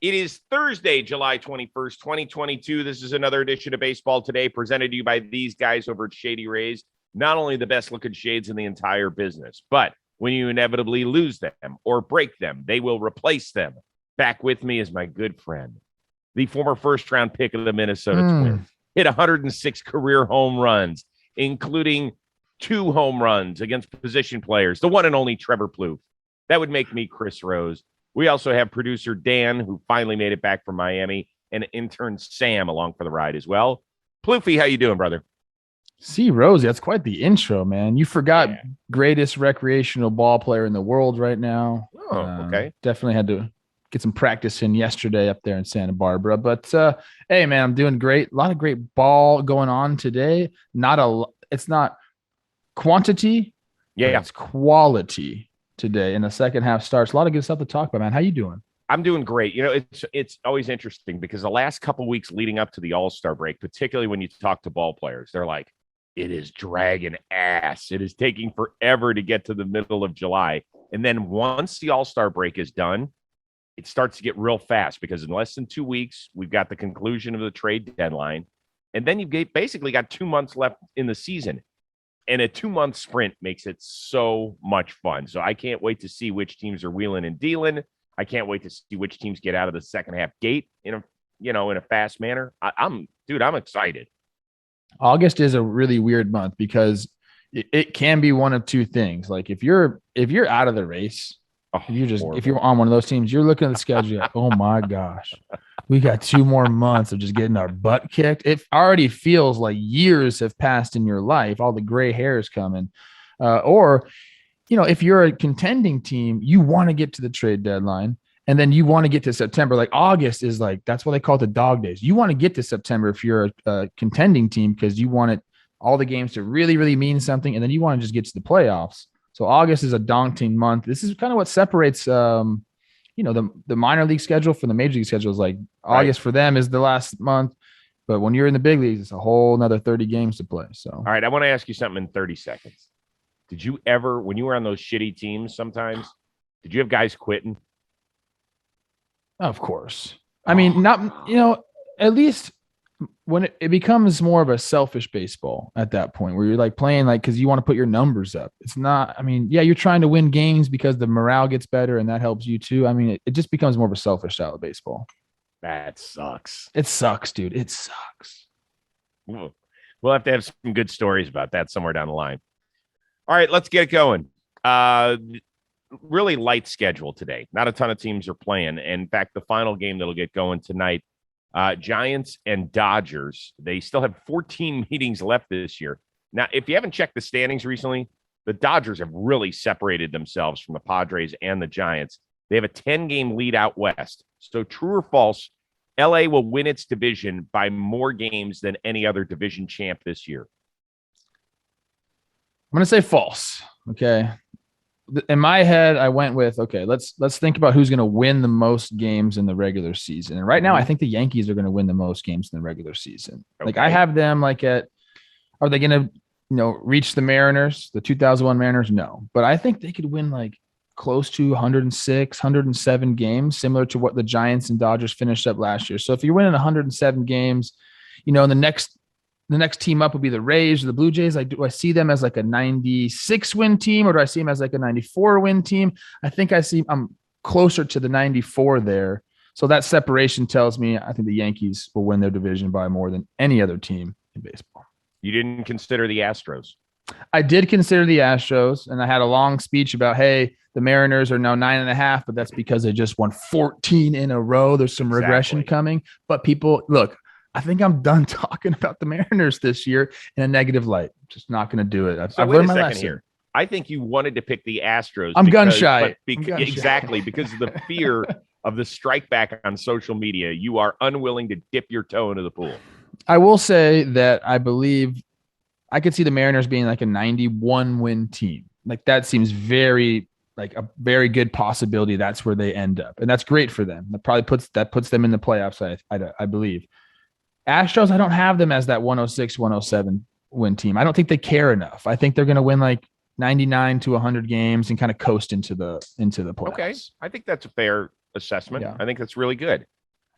It is Thursday, July 21st, 2022. This is another edition of Baseball Today presented to you by these guys over at Shady Rays. Not only the best looking shades in the entire business, but when you inevitably lose them or break them, they will replace them. Back with me is my good friend, the former first round pick of the Minnesota Twins. Hit 106 career home runs, including 2 home runs against position players. The one and only Trevor Plouffe. That would make me Chris Rose. We also have producer Dan, who finally made it back from Miami, and intern Sam along for the ride as well. Plouffe, how you doing, brother? See, Rosie, that's quite the intro, man. You forgot greatest recreational ball player in the world right now. Oh, okay. Definitely had to get some practice in yesterday up there in Santa Barbara. But, hey, man, I'm doing great. A lot of great ball going on today. It's not quantity. Yeah. It's quality today. In the second half starts. A lot of good stuff to talk about, man. How you doing? I'm doing great. You know, it's always interesting because the last couple of weeks leading up to the All-Star break, particularly when you talk to ball players, they're like, it is dragging ass. It is taking forever to get to the middle of July. And then once the All-Star break is done, it starts to get real fast because in less than 2 weeks, we've got the conclusion of the trade deadline. And then you've basically got 2 months left in the season. And a 2-month sprint makes it so much fun. So I can't wait to see which teams are wheeling and dealing. I can't wait to see which teams get out of the second half gate in a fast manner. I'm excited. August is a really weird month because it can be one of two things. Like if you're out of the race, if you're on one of those teams, you're looking at the schedule, like, oh my gosh, we got 2 more months of just getting our butt kicked. It already feels like years have passed in your life. All the gray hair is coming. Or, if you're a contending team, you want to get to the trade deadline and then you want to get to September. Like August is like, that's what they call it, the dog days. You want to get to September if you're a contending team because you want all the games to really, really mean something. And then you want to just get to the playoffs. So August is a daunting month. This is kind of what separates, the minor league schedule from the major league schedule. Is like August for them is the last month. But when you're in the big leagues, it's a whole another 30 games to play. So, all right, I want to ask you something in 30 seconds. Did you ever, when you were on those shitty teams sometimes, did you have guys quitting? Of course. I mean, not, at least when it becomes more of a selfish baseball at that point where you're like playing because you want to put your numbers up. It's not, you're trying to win games because the morale gets better and that helps you too. It just becomes more of a selfish style of baseball. That sucks. It sucks, dude. It sucks. We'll have to have some good stories about that somewhere down the line. All right, let's get it going. Really light schedule today. Not a ton of teams are playing. In fact, the final game that'll get going tonight, Giants and Dodgers. They still have 14 meetings left this year. Now, if you haven't checked the standings recently, the Dodgers have really separated themselves from the Padres and the Giants. They have a 10-game lead out west. So true or false, LA will win its division by more games than any other division champ this year. I'm going to say false. Okay. In my head, I went with, let's think about who's going to win the most games in the regular season. And right now, I think the Yankees are going to win the most games in the regular season. Okay. Like I have them are they going to, reach the Mariners, the 2001 Mariners? No, but I think they could win close to 106, 107 games, similar to what the Giants and Dodgers finished up last year. So if you're winning 107 games, the next team up would be the Rays or the Blue Jays. Do I see them as a 96 win team or do I see them as a 94 win team? I think I'm closer to the 94 there. So that separation tells me I think the Yankees will win their division by more than any other team in baseball. You didn't consider the Astros? I did consider the Astros, and I had a long speech about, hey, the Mariners are now 9.5, but that's because they just won 14 in a row. There's some regression coming. But people, look, I think I'm done talking about the Mariners this year in a negative light. Just not going to do it. I've learned my lesson here. I think you wanted to pick the Astros. I'm gun shy. Exactly, because of the fear of the strike back on social media. You are unwilling to dip your toe into the pool. I will say that I believe I could see the Mariners being a 91 win team. That seems very a very good possibility. That's where they end up. And that's great for them. That probably puts them in the playoffs. I believe. Astros, I don't have them as that 106, 107 win team. I don't think they care enough. I think they're going to win 99 to 100 games and kind of coast into the playoffs. Okay. I think that's a fair assessment. Yeah. I think that's really good.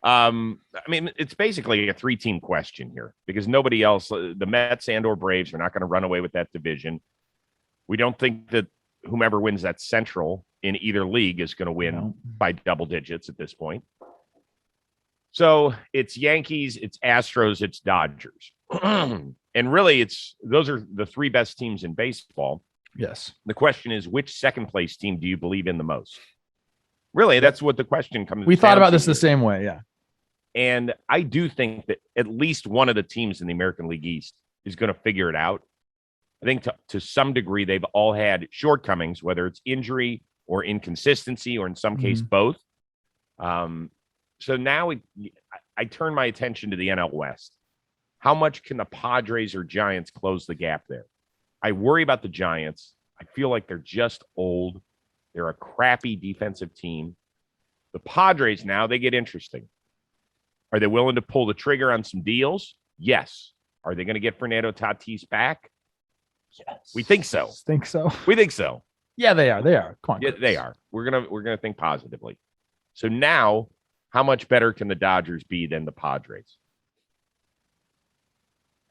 I mean, it's basically a 3-team question here because nobody else, the Mets and or Braves, are not going to run away with that division. We don't think that whomever wins that Central in either league is going to win by double digits at this point. So it's Yankees, it's Astros, it's Dodgers. And really, those are the 3 best teams in baseball. Yes. The question is, which second place team do you believe in the most? Really, that's what the question comes. We thought about this the same way, yeah. And I do think that at least one of the teams in the American League East is going to figure it out. I think to some degree, they've all had shortcomings, whether it's injury or inconsistency, or in some case, both. So now I turn my attention to the NL West. How much can the Padres or Giants close the gap there? I worry about the Giants. I feel like they're just old. They're a crappy defensive team. The Padres now, they get interesting. Are they willing to pull the trigger on some deals? Yes. Are they going to get Fernando Tatis back? Yes. We think so. Think so. We think so. Yeah, they are. They are. Come on. Yeah, they are. We're gonna think positively. So now, how much better can the Dodgers be than the Padres?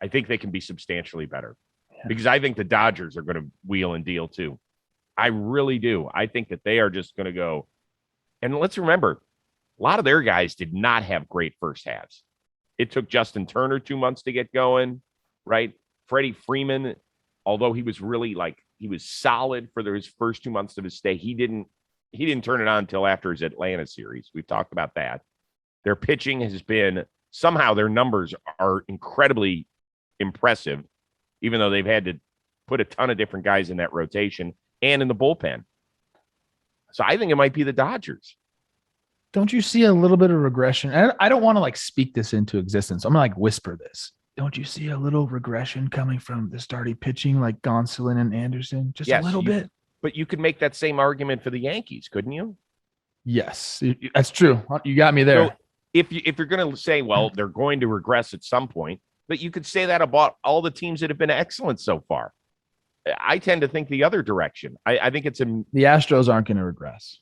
I think they can be substantially better because I think the Dodgers are going to wheel and deal too. I really do. I think that they are just going to go. And let's remember, a lot of their guys did not have great first halves. It took Justin Turner 2 months to get going, right? Freddie Freeman, although he was really he was solid for his first 2 months of his stay, he didn't turn it on until after his Atlanta series. We've talked about that. Their pitching has been, somehow their numbers are incredibly impressive, even though they've had to put a ton of different guys in that rotation and in the bullpen. So I think it might be the Dodgers. Don't you see a little bit of regression? And I don't want to speak this into existence. I'm going to whisper this. Don't you see a little regression coming from the starting pitching like Gonsolin and Anderson? Just a little bit. But you could make that same argument for the Yankees, couldn't you? Yes, that's true. You got me there. So if you're going to say, well, they're going to regress at some point, but you could say that about all the teams that have been excellent so far. I tend to think the other direction. I think it's the Astros aren't going to regress.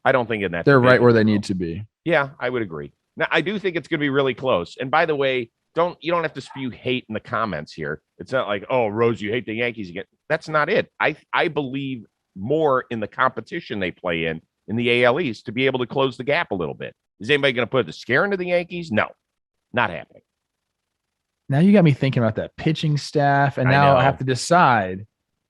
I don't think in that they're right where they need to be. Yeah, I would agree. Now, I do think it's going to be really close. And by the way, you don't have to spew hate in the comments here. It's not like, oh, Rose, you hate the Yankees again. That's not it. I believe more in the competition they play in the AL East to be able to close the gap a little bit. Is anybody going to put the scare into the Yankees? No, not happening. Now you got me thinking about that pitching staff, and now I have to decide: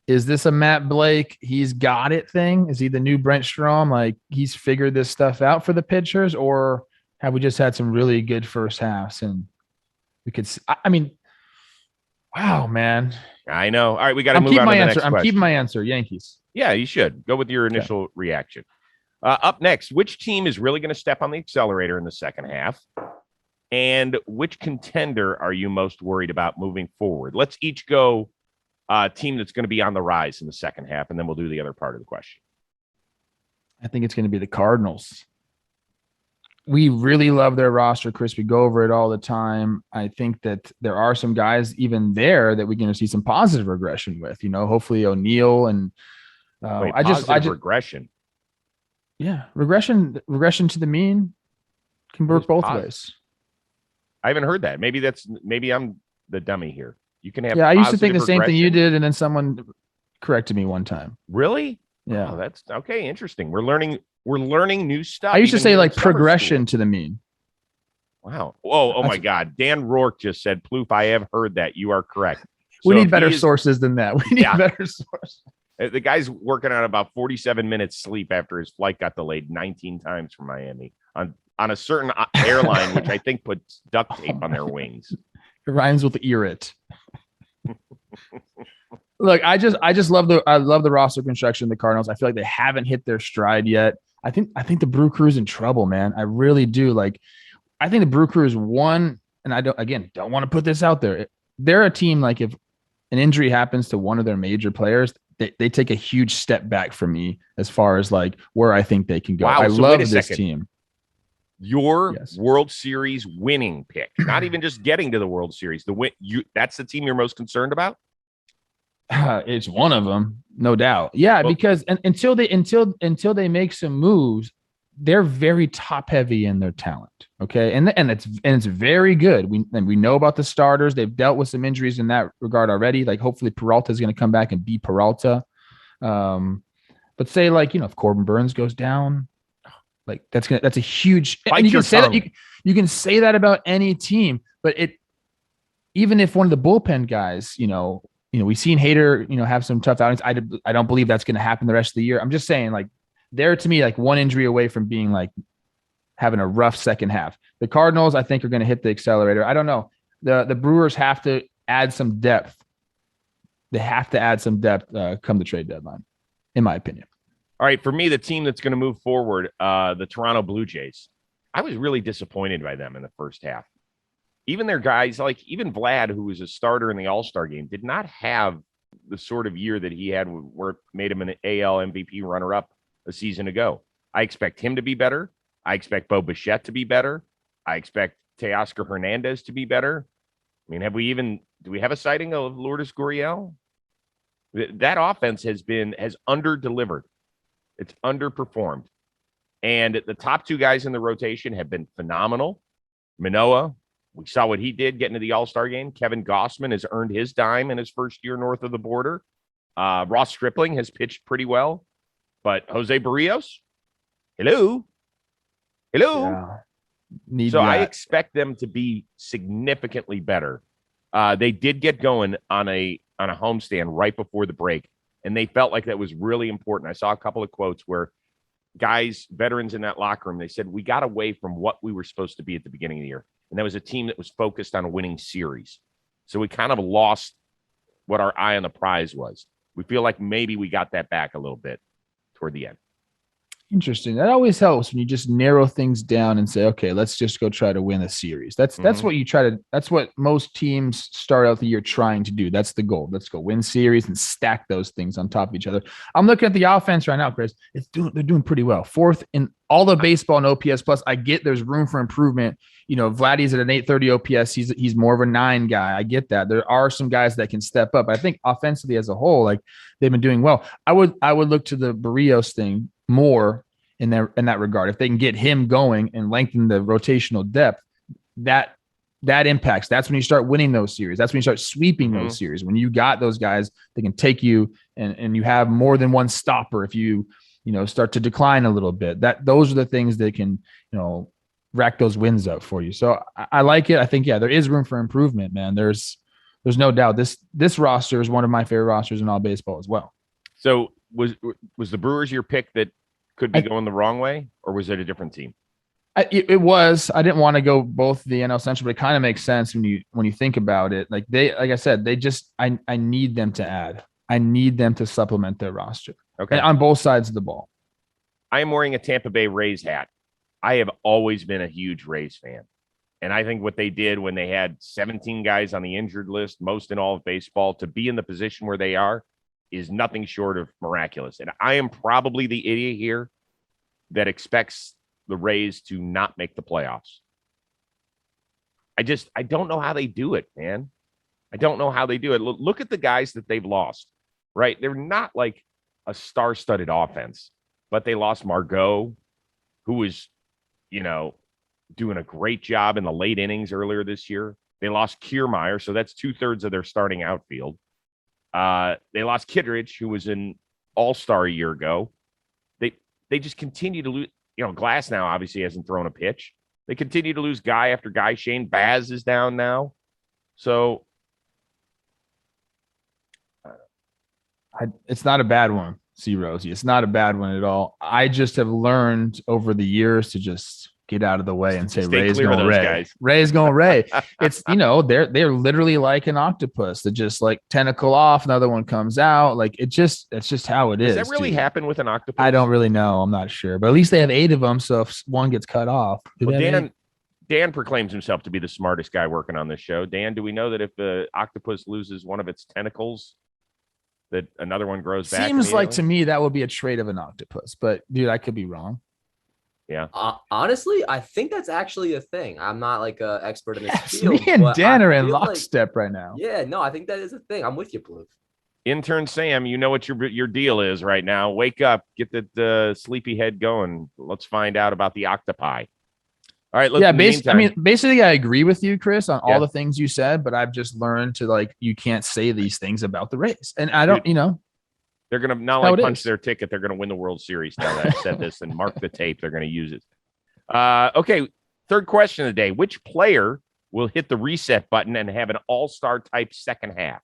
is this a Matt Blake, he's got it thing? Is he the new Brent Strom? Like he's figured this stuff out for the pitchers, or have we just had some really good first halves and we could? I mean, wow, man. I know. All right, we got to move on to the next question. I'm keeping my answer. Yankees. Yeah, you should go with your initial reaction. Up next, which team is really going to step on the accelerator in the second half? And which contender are you most worried about moving forward? Let's each go team that's going to be on the rise in the second half, and then we'll do the other part of the question. I think it's going to be the Cardinals. We really love their roster, Chris. We go over it all the time. I think that there are some guys even there that we're going to see some positive regression with. Hopefully O'Neal and regression. Yeah, regression to the mean can work both ways. I haven't heard that. Maybe I'm the dummy here. You can have. Yeah, I used to think the same thing you did, and then someone corrected me one time. Really? Yeah. Oh, that's okay. Interesting. We're learning new stuff. I used to say progression to the mean. Wow. Oh my God. Dan Rourke just said, Plouffe, I have heard that. You are correct. We need better sources than that. We need better sources. The guy's working on about 47 minutes sleep after his flight got delayed 19 times from Miami on a certain airline, which I think puts duct tape on their wings. It rhymes with irrit. Look, I love the roster construction of the Cardinals. I feel like they haven't hit their stride yet. I think the Brew Crew's in trouble, man. I really do. I think the Brew Crew is one, and I don't want to put this out there. They're a team, like, if an injury happens to one of their major players, they take a huge step back from me as far as where I think they can go. Wow, I love this team. Your World Series winning pick, not even just getting to the World Series. That's the team you're most concerned about? It's one of them, no doubt. Yeah, because until they make some moves, they're very top heavy in their talent. Okay. And it's very good. We know about the starters. They've dealt with some injuries in that regard already. Like hopefully Peralta is going to come back and be Peralta. But say like, if Corbin Burns goes down, like that's a huge, and you can say that you can say that about any team, but even if one of the bullpen guys, we've seen Hader, have some tough outings. I don't believe that's going to happen the rest of the year. I'm just saying, like, they're to me like one injury away from being like having a rough second half. The Cardinals, I think, are going to hit the accelerator. I don't know. The Brewers have to add some depth. They have to add some depth come the trade deadline, in my opinion. All right, for me, the team that's going to move forward, the Toronto Blue Jays. I was really disappointed by them in the first half. Even their guys, like even Vlad, who was a starter in the All-Star game, did not have the sort of year that he had where it made him an AL MVP runner-up a season ago. I expect him to be better. I expect Bo Bichette to be better. I expect Teoscar Hernandez to be better. I mean, do we have a sighting of Lourdes Gurriel? That offense has under-delivered. It's underperformed. And the top two guys in the rotation have been phenomenal. Manoah, we saw what he did getting to the All-Star game. Kevin Gossman has earned his dime in his first year north of the border. Ross Stripling has pitched pretty well. But Jose Barrios, hello. Yeah. I expect them to be significantly better. They did get going on a homestand right before the break, and they felt like that was really important. I saw a couple of quotes where guys, veterans in that locker room, they said, we got away from what we were supposed to be at the beginning of the year. And that was a team that was focused on a winning series. So we kind of lost what our eye on the prize was. We feel like maybe we got that back a little bit toward the end. Interesting. That always helps when you just narrow things down and say, okay, let's just go try to win a series. That's what most teams start out the year trying to do. That's the goal. Let's go win series and stack those things on top of each other. I'm looking at the offense right now, Chris. They're doing pretty well. Fourth in all the baseball and OPS plus. I get there's room for improvement. Vladdy's at an 830 OPS. He's more of a 9 guy. I get that. There are some guys that can step up. I think offensively as a whole, like they've been doing well. I would look to the Barrios thing more in that regard. If they can get him going and lengthen the rotational depth, that impacts. That's when you start winning those series. That's when you start sweeping those series. When you got those guys that can take you and you have more than one stopper. If you start to decline a little bit, those are the things that can rack those wins up for you. So I like it. I think there is room for improvement, man. There's no doubt. This roster is one of my favorite rosters in all baseball as well. So was the Brewers your pick that could be going the wrong way, or was it a different team? It was. I didn't want to go both the NL Central, but it kind of makes sense when you think about it. Like I said, I need them to add. I need them to supplement their roster. Okay, and on both sides of the ball. I am wearing a Tampa Bay Rays hat. I have always been a huge Rays fan, and I think what they did when they had 17 guys on the injured list, most in all of baseball, to be in the position where they are, is nothing short of miraculous. And I am probably the idiot here that expects the Rays to not make the playoffs. I don't know how they do it, man. I don't know how they do it. Look at the guys that they've lost, right? They're not like a star-studded offense, but they lost Margot, who was, doing a great job in the late innings earlier this year. They lost Kiermaier, so that's 2/3 of their starting outfield. They lost Kittredge, who was an all-star a year ago. They just continue to lose. Glass now obviously hasn't thrown a pitch. They continue to lose guy after guy. Shane Baz is down now. So it's not a bad one, see, Rosie. It's not a bad one at all. I just have learned over the years to just get out of the way and say Ray's going Ray. Guys. Ray's going Ray. It's they're literally like an octopus that just like tentacle off, another one comes out. Like it's just how it is. Does that really happen with an octopus? I don't really know. I'm not sure, but at least they have 8 of them. So if one gets cut off, Dan proclaims himself to be the smartest guy working on this show. Dan, do we know that if the octopus loses one of its tentacles, that another one grows back? Seems like to me that would be a trait of an octopus, but dude, I could be wrong. Yeah. Honestly, I think that's actually a thing. I'm not like an expert in this field. Me and Dan are in lockstep right now. Yeah, no, I think that is a thing. I'm with you, Plouffe. Intern Sam, you know what your deal is right now. Wake up, get the sleepy head going. Let's find out about the octopi. All right, basically, I agree with you, Chris, on all Yeah. the things you said, but I've just learned to like you can't say these things about the race, and I don't, they're gonna not only punch their ticket, they're gonna win the World Series. Now that I've said this, and mark the tape, they're gonna use it. Okay, third question of the day: which player will hit the reset button and have an all-star type second half?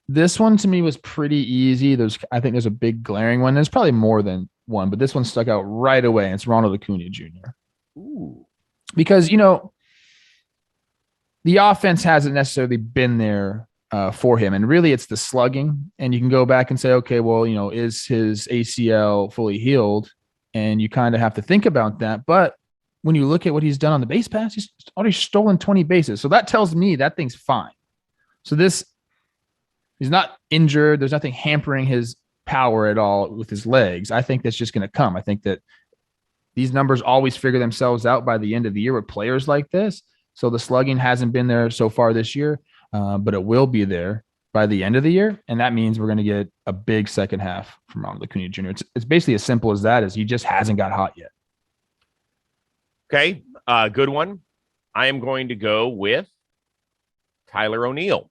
This one to me was pretty easy. I think there's a big glaring one. There's probably more than one, but this one stuck out right away. And it's Ronald Acuna Jr. Ooh. Because, the offense hasn't necessarily been there for him. And really, it's the slugging. And you can go back and say, okay, well, is his ACL fully healed? And you kind of have to think about that. But when you look at what he's done on the base pass, he's already stolen 20 bases. So that tells me that thing's fine. So he's not injured. There's nothing hampering his power at all with his legs. I think that's just going to come. I think that these numbers always figure themselves out by the end of the year with players like this. So the slugging hasn't been there so far this year, but it will be there by the end of the year. And that means we're going to get a big second half from Ronald Acuna Jr. It's basically as simple as that, is he just hasn't got hot yet. Okay, good one. I am going to go with Tyler O'Neill.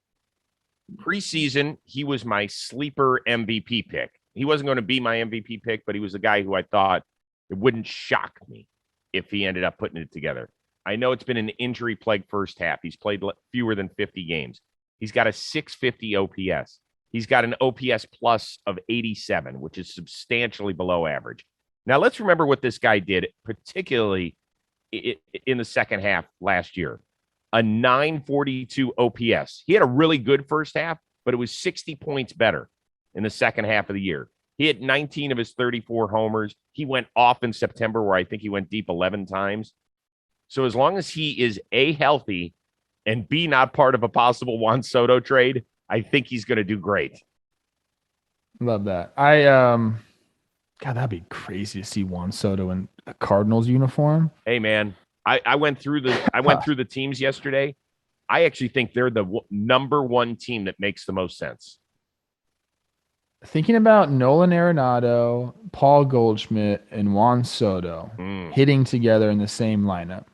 Preseason, he was my sleeper MVP pick. He wasn't going to be my MVP pick, but he was the guy who I thought it wouldn't shock me if he ended up putting it together. I know it's been an injury-plagued first half. He's played fewer than 50 games. He's got a 650 OPS. He's got an OPS plus of 87, which is substantially below average. Now, let's remember what this guy did, particularly in the second half last year. A 942 OPS. He had a really good first half, but it was 60 points better in the second half of the year. He hit 19 of his 34 homers. He went off in September, where I think he went deep 11 times. So as long as he is A, healthy, and B, not part of a possible Juan Soto trade, I think he's going to do great. Love that. God, that'd be crazy to see Juan Soto in a Cardinals uniform. Hey, man, I went through the teams yesterday. I actually think they're the number one team that makes the most sense. Thinking about Nolan Arenado, Paul Goldschmidt, and Juan Soto hitting together in the same lineup.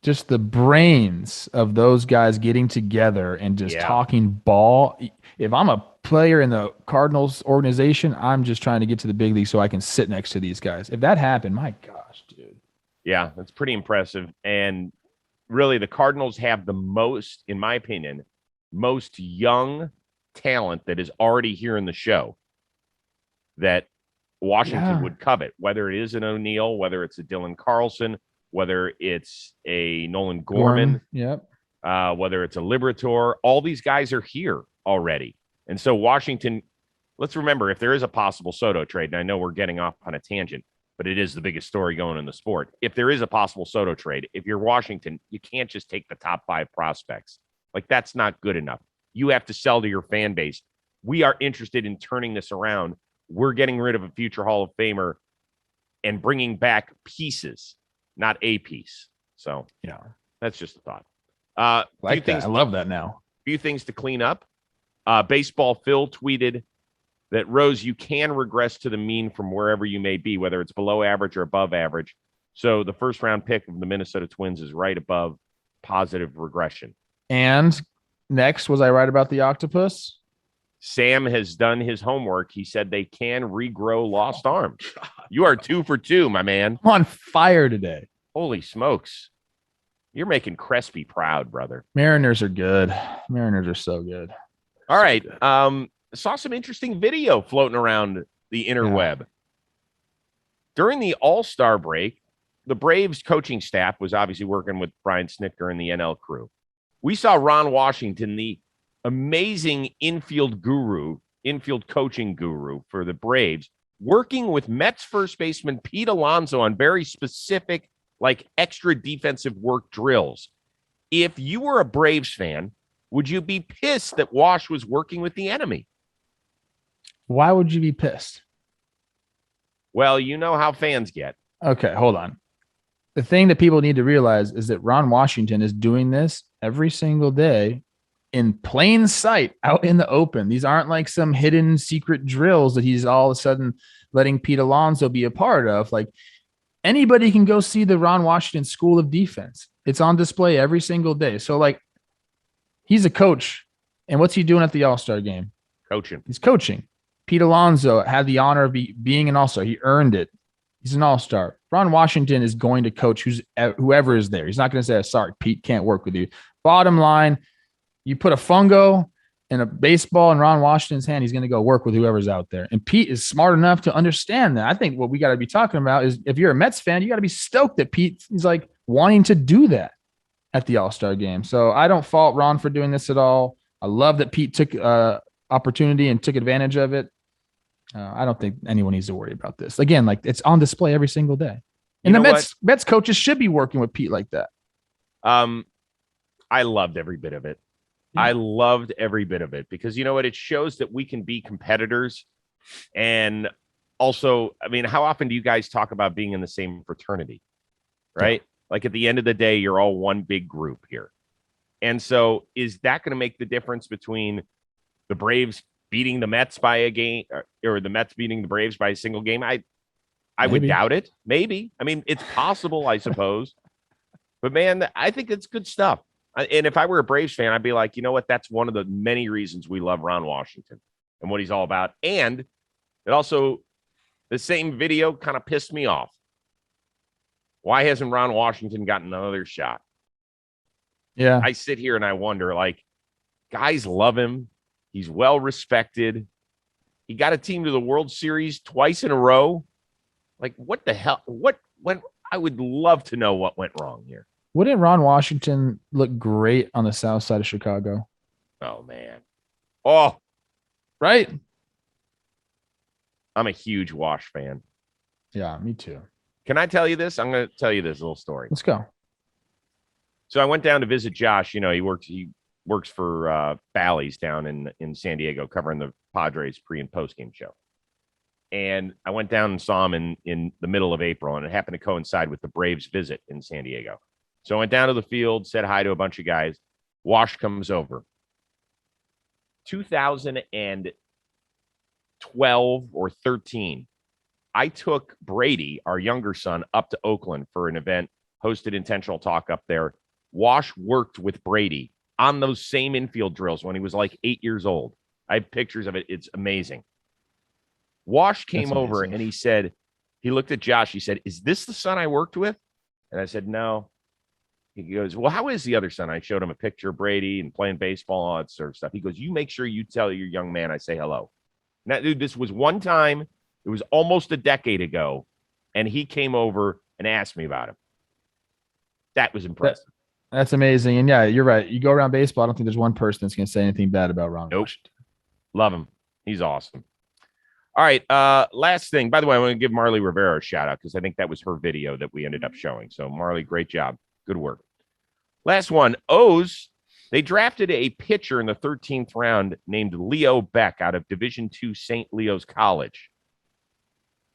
Just the brains of those guys getting together and just talking ball. If I'm a player in the Cardinals organization, I'm just trying to get to the big league so I can sit next to these guys. If that happened, my gosh, dude. Yeah, that's pretty impressive. And really, the Cardinals have the most, in my opinion, most young talent that is already here in the show that Washington would covet, whether it is an O'Neill, whether it's a Dylan Carlson, whether it's a Nolan Gorman, whether it's a Liberator. All these guys are here already. And so Washington, let's remember, if there is a possible Soto trade, and I know we're getting off on a tangent, but it is the biggest story going in the sport. If there is a possible Soto trade, if you're Washington, you can't just take the top 5 prospects. Like, that's not good enough. You have to sell to your fan base. We are interested in turning this around. We're getting rid of a future Hall of Famer and bringing back pieces, not a piece. So, that's just a thought. I love that now. Few things to clean up. Baseball Phil tweeted that, Rose, you can regress to the mean from wherever you may be, whether it's below average or above average. So the first round pick of the Minnesota Twins is right above positive regression. And next, was I right about the octopus? Sam has done his homework. He said they can regrow lost arms. You are 2 for 2, my man. I'm on fire today. Holy smokes. You're making Crespi proud, brother. Mariners are good. Mariners are so good. All right. Saw some interesting video floating around the interweb. During the All-Star break, the Braves coaching staff was obviously working with Brian Snitker and the NL crew. We saw Ron Washington, the amazing infield coaching guru for the Braves, working with Mets first baseman Pete Alonso on very specific, like, extra defensive work drills. If you were a Braves fan, would you be pissed that Wash was working with the enemy? Why would you be pissed? Well, you know how fans get. Okay, hold on. The thing that people need to realize is that Ron Washington is doing this every single day in plain sight out in the open. These aren't like some hidden secret drills that he's all of a sudden letting Pete Alonso be a part of. Like anybody can go see the Ron Washington School of Defense. It's on display every single day. So like he's a coach. And what's he doing at the All-Star game? Coaching. He's coaching. Pete Alonso had the honor of being an All-Star. He earned it. He's an All-Star. Ron Washington is going to coach whoever is there. He's not going to say, sorry, Pete can't work with you. Bottom line, you put a fungo and a baseball in Ron Washington's hand, he's going to go work with whoever's out there. And Pete is smart enough to understand that. I think what we got to be talking about is if you're a Mets fan, you got to be stoked that Pete is like wanting to do that at the All-Star game. So I don't fault Ron for doing this at all. I love that Pete took opportunity and took advantage of it. I don't think anyone needs to worry about this. Again, like it's on display every single day. And the Mets coaches should be working with Pete like that. I loved every bit of it. Yeah. I loved every bit of it because you know what? It shows that we can be competitors. And also, I mean, how often do you guys talk about being in the same fraternity? Right? Yeah. Like at the end of the day, you're all one big group here. And so is that going to make the difference between the Braves beating the Mets by a game or the Mets beating the Braves by a single game? I would doubt it. Maybe. I mean, it's possible, I suppose. But, man, I think it's good stuff. And if I were a Braves fan, I'd be like, you know what? That's one of the many reasons we love Ron Washington and what he's all about. And it also, the same video kind of pissed me off. Why hasn't Ron Washington gotten another shot? Yeah. I sit here and I wonder, like, guys love him. He's well respected. He got a team to the World Series twice in a row. Like, what the hell? What went? I would love to know what went wrong here. Wouldn't Ron Washington look great on the south side of Chicago? Oh, man. Oh, right. I'm a huge Wash fan. Yeah, me too. Can I tell you this? I'm going to tell you this little story. Let's go. So I went down to visit Josh. You know, he works for Bally's down in San Diego, covering the Padres pre and post game show. And I went down and saw him in the middle of April, and it happened to coincide with the Braves visit in San Diego. So I went down to the field, said hi to a bunch of guys. Wash comes over. 2012 or 13, I took Brady, our younger son, up to Oakland for an event, hosted Intentional Talk up there. Wash worked with Brady on those same infield drills when he was like 8 years old. I have pictures of it. It's amazing. Wash came over and he said, he looked at Josh. He said, "Is this the son I worked with?" And I said, "No." He goes, "Well, how is the other son?" I showed him a picture of Brady and playing baseball, all that sort of stuff. He goes, "You make sure you tell your young man I say hello." Now, dude, this was one time. It was almost a decade ago. And he came over and asked me about him. That was impressive. That's amazing. And yeah, you're right. You go around baseball, I don't think there's one person that's going to say anything bad about Ron Washington. Love him. He's awesome. All right. Last thing. By the way, I want to give Marley Rivera a shout out because I think that was her video that we ended up showing. So Marley, great job. Good work. Last one. O's. They drafted a pitcher in the 13th round named Leo Beck out of Division II St. Leo's College.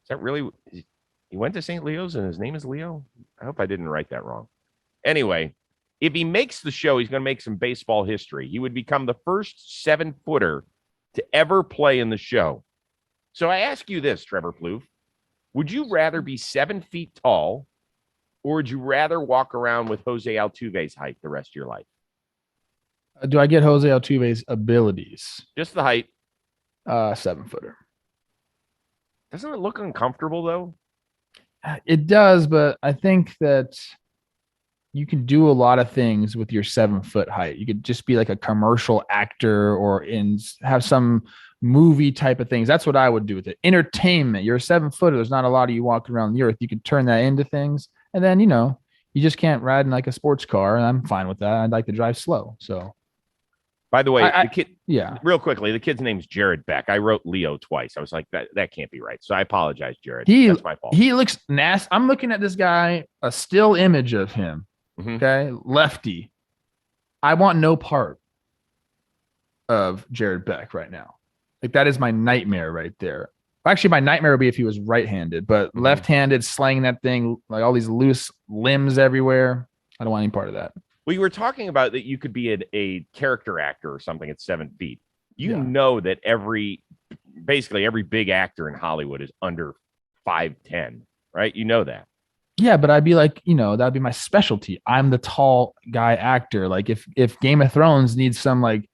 Is that really? He went to St. Leo's and his name is Leo? I hope I didn't write that wrong. Anyway, if he makes the show, he's going to make some baseball history. He would become the first 7-footer to ever play in the show. So I ask you this, Trevor Plouffe. Would you rather be 7 feet tall or would you rather walk around with Jose Altuve's height the rest of your life? Do I get Jose Altuve's abilities? Just the height. 7-footer. Doesn't it look uncomfortable, though? It does, but I think that you can do a lot of things with your 7-foot height. You could just be like a commercial actor or have some movie type of things. That's what I would do with it. Entertainment. You're a 7-footer. There's not a lot of you walking around the earth. You could turn that into things. And then, you just can't ride in like a sports car. And I'm fine with that. I'd like to drive slow. So. By the way, the kid, yeah, real quickly, the kid's name's Jared Beck. I wrote Leo twice. I was like, that can't be right. So I apologize, Jared. That's my fault. He looks nasty. I'm looking at this guy, a still image of him. Mm-hmm. Okay. Lefty. I want no part of Jared Beck right now. Like that is my nightmare right there. Actually, my nightmare would be if he was right-handed, but left-handed, slanging that thing, like all these loose limbs everywhere. I don't want any part of that. Well, you were talking about that you could be a character actor or something at 7 feet. You Yeah. know that basically every big actor in Hollywood is under 5'10", right? You know that. Yeah, but I'd be like, that'd be my specialty. I'm the tall guy actor. Like if Game of Thrones needs some like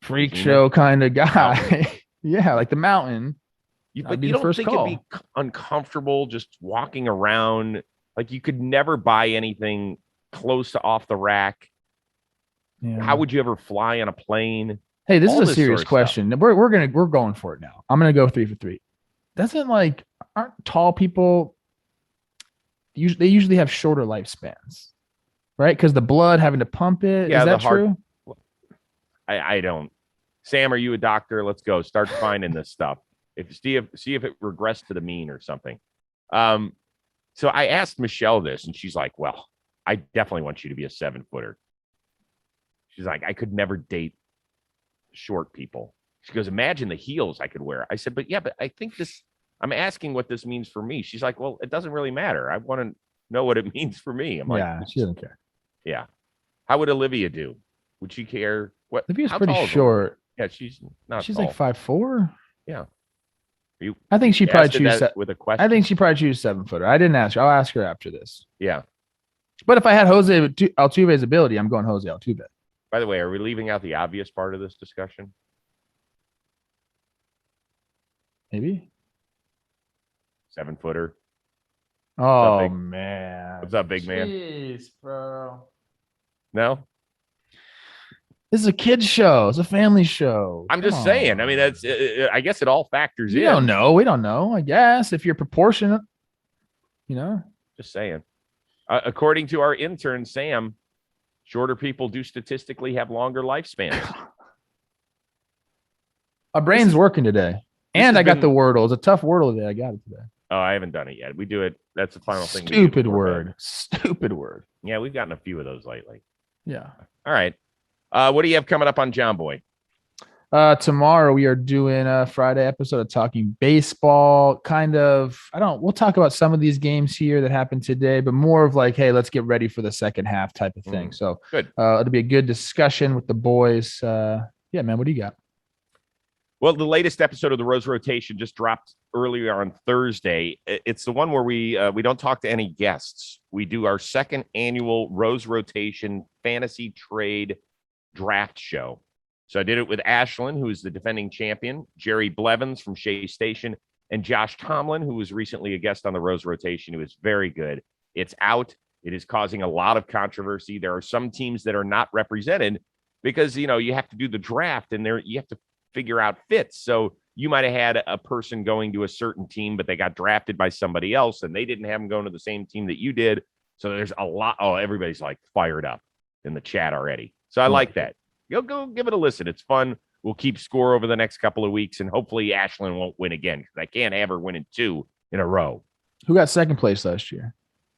freak show kind of guy, yeah, like the Mountain. But you don't think it'd be uncomfortable just walking around? Like you could never buy anything close to off the rack. Yeah. How would you ever fly on a plane? Hey, this is a serious question. We're going for it now. I'm gonna go 3 for 3. Aren't tall people they usually have shorter lifespans, right? Because the blood having to pump it. Yeah, is that true? I don't. Sam, are you a doctor? Let's go. Start finding this stuff. See if it regressed to the mean or something. So I asked Michelle this, and she's like, "Well, I definitely want you to be a 7-footer." She's like, "I could never date short people." She goes, "Imagine the heels I could wear." I said, "But I think this. I'm asking what this means for me." She's like, "Well, it doesn't really matter. I want to know what it means for me." I'm like, "Yeah, she doesn't care." Yeah. How would Olivia do? Would she care? What? Olivia's pretty short. Yeah, she's not. She's tall. Like 5'4". Yeah. I think she probably choose with a question. I think she probably choose 7-footer. I didn't ask her. I'll ask her after this. Yeah. But if I had Jose Altuve's ability, I'm going Jose Altuve. By the way, are we leaving out the obvious part of this discussion? Maybe. 7-footer. Oh, man. What's up, big man? Jeez, bro. No? This is a kid's show. It's a family show. I'm just saying. I mean, that's. I guess it all factors in. We don't know. We don't know. I guess if you're proportionate, Just saying. According to our intern Sam, shorter people do statistically have longer lifespans. My brain's working today, and I got the Wordle. It's a tough Wordle today. I got it today. Oh, I haven't done it yet. We do it. That's the final thing. Stupid word. Stupid word. Yeah, we've gotten a few of those lately. Yeah. All right. What do you have coming up on John Boy? Tomorrow we are doing a Friday episode of Talking Baseball. We'll talk about some of these games here that happened today, but more of like, hey, let's get ready for the second half type of thing. So good. It'll be a good discussion with the boys. Yeah, man, what do you got? Well, the latest episode of the Rose Rotation just dropped earlier on Thursday. It's the one where we don't talk to any guests. We do our second annual Rose Rotation fantasy trade draft show. So I did it with Ashlyn, who is the defending champion, Jerry Blevins from Shea Station, and Josh Tomlin, who was recently a guest on the Rose Rotation, who is very good. It's out. It is causing a lot of controversy. There are some teams that are not represented because, you have to do the draft and you have to figure out fits. So you might have had a person going to a certain team, but they got drafted by somebody else and they didn't have them going to the same team that you did. So there's a lot. Oh, everybody's like fired up in the chat already. So I like that. You'll go give it a listen. It's fun. We'll keep score over the next couple of weeks, and hopefully Ashlyn won't win again because I can't have her winning 2 in a row. Who got second place last year?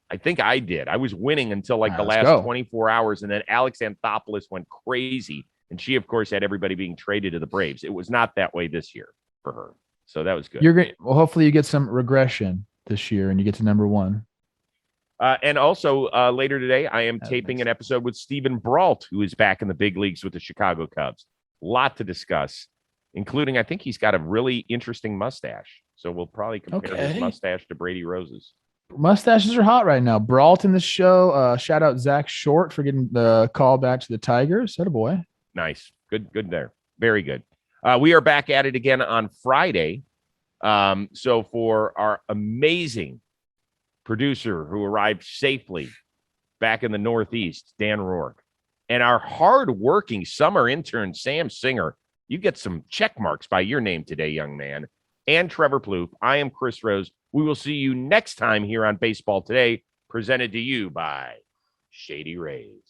I think I did. I was winning until the last 24 hours, and then Alex Anthopoulos went crazy, and she, of course, had everybody being traded to the Braves. It was not that way this year for her, so that was good. You're great. Well, hopefully you get some regression this year, and you get to number 1. And also later today, I am taping an episode with Stephen Brault, who is back in the big leagues with the Chicago Cubs. A lot to discuss, including I think he's got a really interesting mustache. So we'll probably compare his mustache to Brady Rose's. Mustaches are hot right now. Brault in the show. Shout out Zach Short for getting the call back to the Tigers. That a boy. Nice. Good there. Very good. We are back at it again on Friday. So for our amazing producer who arrived safely back in the Northeast, Dan Rourke, and our hard-working summer intern, Sam Singer. You get some check marks by your name today, young man. And Trevor Plouffe. I am Chris Rose. We will see you next time here on Baseball Today, presented to you by Shady Rays.